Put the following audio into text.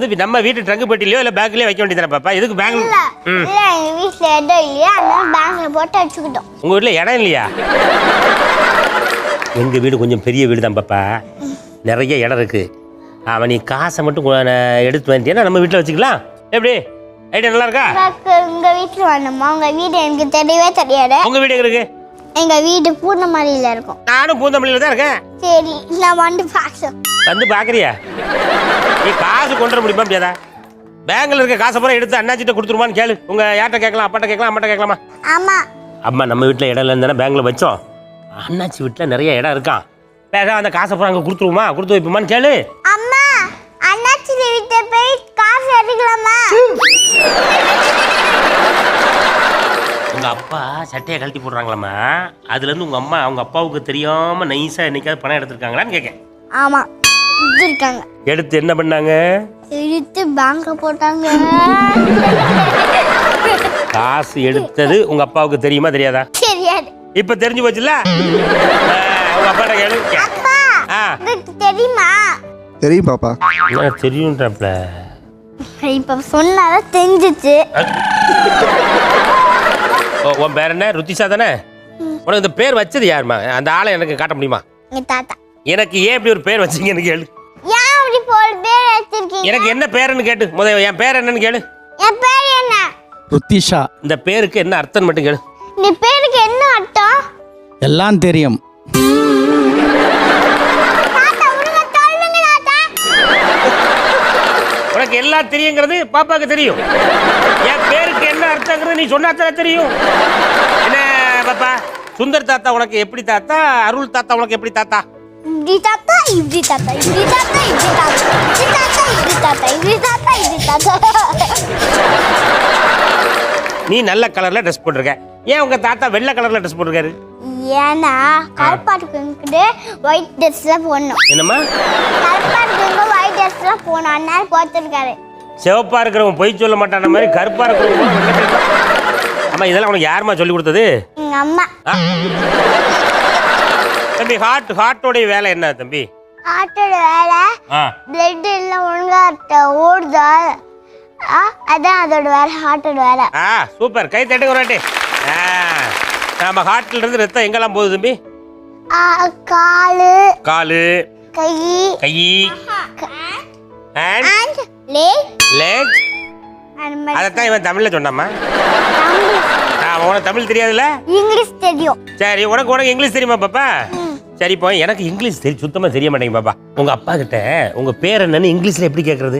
நம்ம வீட்டு ட்ரங்க் பெட்டிலையோ இல்ல பேங்க்லயோ வைக்க வேண்டியதானே பாப்பா? எதுக்கு பேங்க்? இல்ல எங்க வீட்ல இடம் இல்லையா, அதனால பேங்க்ல போட்டு வச்சுக்கிட்டோம். உங்க வீட்ல இடம் இல்லையா? எங்க வீடு கொஞ்சம் பெரிய வீடு தான் பாப்பா, நிறைய இடம் இருக்கு. அவன் நீ காசை மட்டும் எடுத்து வந்துட்டீங்கன்னா நம்ம வீட்டில் வச்சுக்கலாம். எப்படி ஐடியா நல்லா இருக்கா? உங்க வீட்டுல வேணுமா? உங்க வீடு எனக்கு தெரியவே தெரியாது. உங்க வீடு எங்க இருக்கு? எங்க வீடு பூந்தமல்லியில இருக்கும். நானும் பூந்தமல்லியில தான் இருக்கேன். சரி, நான் வந்து பாக்குறேன். வந்து பாக்குறியா? நீ காசு கொண்டு வர முடியுமா முடியாதா? பேங்க்ல இருக்க காசை பூரா எடுத்து அண்ணாச்சிட்ட கொடுத்துருமான்னு கேளு. உங்க யார்கிட்ட கேட்கலாம்? அப்பாட்ட கேட்கலாம், அம்மாட்ட கேட்கலாமா? ஆமா. அம்மா நம்ம வீட்டில் இடம் இல்லைன்னு தானே பேங்க்ல வச்சோம். அண்ணாச்சி வீட்டில் நிறைய இடம் இருக்கான். வேற அந்த காசை பூரா அங்கே கொடுத்துருவோமா, கொடுத்து வைப்போமான்னு கேளு. அம்மா, அண்ணாச்சி வீட்டை போய் காசு எடுக்கலாமா? உங்க அப்பா சட்டையை கழட்டி போடுறாங்களாம்மா, அதுல இருந்து உங்க அம்மா அவங்க அப்பாவுக்கு தெரியாம நைஸா என்னைக்காவது பணம் எடுத்திருக்காங்களான்னு கேட்கேன். ஆமா, எடுத்திருக்காங்க. எடுத்து என்ன பண்ணாங்க? எடுத்து பேங்க்ல போட்டாங்க. காசு எடுத்தது உங்க அப்பாவுக்கு தெரியுமா தெரியாதா? தெரியாது. இப்ப தெரிஞ்சு போச்சுல. உங்க அப்பாட்ட கேளு. அப்பா, உங்களுக்கு தெரியுமா? தெரியும் பாப்பா. தெரியும்ன்றப்ப இப்ப சொன்னாதான் தெரிஞ்சிச்சு. உன் பேர் என்ன? ருத்திஷா தானே? உனக்கு இந்த பேர் வச்சது யாருமா? அந்த ஆளை எனக்கு காட்ட முடியுமா? எங்க தாத்தா. எனக்கு ஏன் இப்படி ஒரு பேர் வச்சீங்கன்னு கேளு. ஏன் அப்படி போல் பேர் வச்சிருக்கீங்க? எனக்கு என்ன பேருன்னு கேட்டு முதல்ல என் பேர் என்னன்னு கேளு. என் பேர் என்ன? ருத்திஷா. இந்த பேருக்கு என்ன அர்த்தம் மட்டும் கேளு. இந்த பேருக்கு என்ன அர்த்தம்? எல்லாம் தெரியும். உனக்கு எல்லாம் தெரியுங்கிறது பாப்பாக்கு தெரியும். என் பேருக்கு என்ன அர்த்தங்கிறது நீ சொன்னாத்தானே தெரியும். என்ன பாப்பா, சுந்தர் தாத்தா உனக்கு எப்படி தாத்தா, அருள் தாத்தா உனக்கு எப்படி தாத்தா? இப்படி தாத்தா, இப்படி தாத்தா, இப்படி தாத்தா, இப்படி தாத்தா, இப்படி தாத்தா, இப்படி தாத்தா, இப்படி தாத்தா, இப்படி தாத்தா. நீ நல்ல கலர்ல ட்ரெஸ் போட்டிருக்க, ஏன் உங்க தாத்தா வெள்ளை கலர்ல ட்ரெஸ் போட்டிருக்காரு? ஏன்னா கருப்பாட்டுக்கு ஒயிட் ட்ரெஸ்ல போடணும். என்னம்மா? கருப்பாட்டுக்கு ஒயிட் ட்ரெஸ்ல போடணும், அதனால போட்டிருக்காரு. சிவப்பா இருக்கிறவன் பொய் சொல்ல மாட்டான மாதிரி கருப்பா இருக்கிறவன். அம்மா, இதெல்லாம் உனக்கு யாருமா சொல்லி கொடுத்தது? எங்க அம்மா. தம்பி, ஹார்ட்டோடைய வேலை என்ன தம்பி? ஹார்ட்டோட வேலை பிளட் எல்லாம் ஒழுங்கா ஓடுதா, அதான் அதோட வேலை, ஹார்ட்டோட வேலை. சூப்பர், கை தட்டுங்க ஒரு வாட்டி. நம்ம ஹார்ட்ல இருந்து ரத்தம் எங்கெல்லாம் போகுது தம்பி? காலு, காலு, கை, கை, ஹேண்ட், லெக். அதைத்தான் இவன் தமிழ்ல சொன்னாமா? உனக்கு தமிழ் தெரியாதுல்ல? இங்கிலீஷ் தெரியும். சரி, உனக்கு இங்கிலீஷ் தெரியுமா பாப்பா? சரி, இப்போ எனக்கு இங்கிலீஷ் சுத்தமா தெரிய மாட்டேங்க பாப்பா. உங்க அப்பா கிட்ட உங்க பேர் என்னன்னு இங்கிலீஷ்ல எப்படி கேட்கறது?